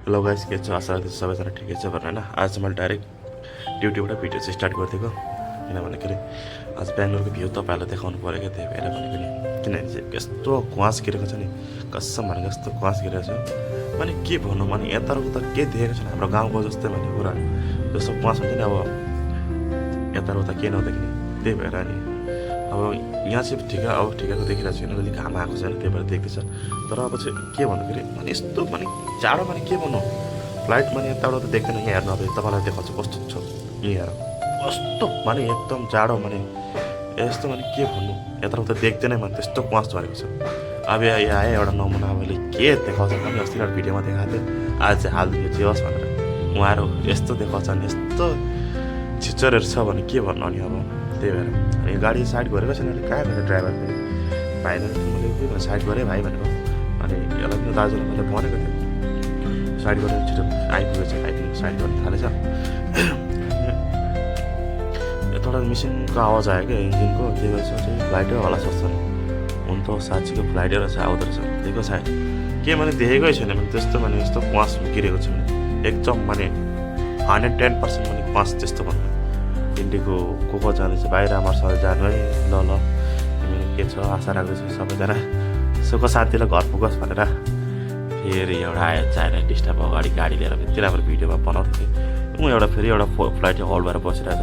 Hello guys, के छ? आशा गर्छु सबैजना ठिकै छ भनेर होइन। आज मैले डाइरेक्ट ड्युटीबाट भिडियो चाहिँ स्टार्ट गरिदिएको, किनभने आज बेङ्गलोरको भ्यू तपाईँहरूलाई देखाउनु पऱ्यो क्या, त्यही भएर भनेको नि। किनभने चाहिँ यस्तो कुवास गिरेको छ नि, कसम भनेको यस्तो कुवास गिरेको छ अनि के भन्नु, अनि यताको त के देखेको छैन हाम्रो गाउँको जस्तै भन्ने कुरा। जस्तो कुवास हुन्छ नि, अब यताको त के नदेख्ने, त्यही भएर नि अब यहाँ चाहिँ ठिकाको देखिरहेको छैन, अलिक घाम आएको छैन, त्यही भएर देख्दैछ। तर अब चाहिँ के भन्दाखेरि अनि यस्तो जाडो के भन्नु, फ्लाइट यताबाट त देख्दैन, यहाँ हेर्नु अब तपाईँलाई देखाउँछु कस्तो छ यहाँ हेर, कस्तो एकदम जाडो यस्तो के भन्नु, यताबाट त देख्दैन त्यस्तो कुवास झरेको छ। अब यहाँ आयो एउटा नमुना, अब के देखाउँछ भने अस्ति एउटा भिडियोमा देखाएको थियो, आज चाहिँ हालिदिनु जे होस् भनेर उहाँहरू यस्तो देखाउँछ नि, यस्तो छिचरहरू छ भने के भन्नु अनि अब त्यही भएर अनि गाडी साइड गरेको छैन। अलिक कहाँ मेरो ड्राइभर पनि भाइलाई मैले के भन्नु, साइड गरेँ भाइ भनेको। अनि यसलाई पनि दाजुलाई मैले भनेको थिएँ साइड गरेर छिटो आइपुगेछ, साइड गर्न थालेछ। यताबाट मिसिनको आवाज आयो क्या इन्जिनको, त्यही भएर चाहिँ फ्लाइटै होला जस्तो हुन त साँच्चीको फ्लाइटै रहेछ, आउँदो रहेछ दिएको सायद। के देखेकै छैन त्यस्तो यस्तो कुवास गिरेको छ एकदम 110% कुवास त्यस्तो भन्नु। इन्डियाको को जाँदैछ बाहिर, हामीहरूसँग जानु है, ल तिमीले के छ, आशा राख्दैछ सबैजना सुख शान्तिलाई घर पुगोस् भनेर। फेरि एउटा आयो चाहेर डिस्टर्ब, अगाडि गाडी लिएर यति राम्रो भिडियोमा बनाउँदै थिएँ, म एउटा फेरि एउटा फ्लाइट हल भएर बसिरहेको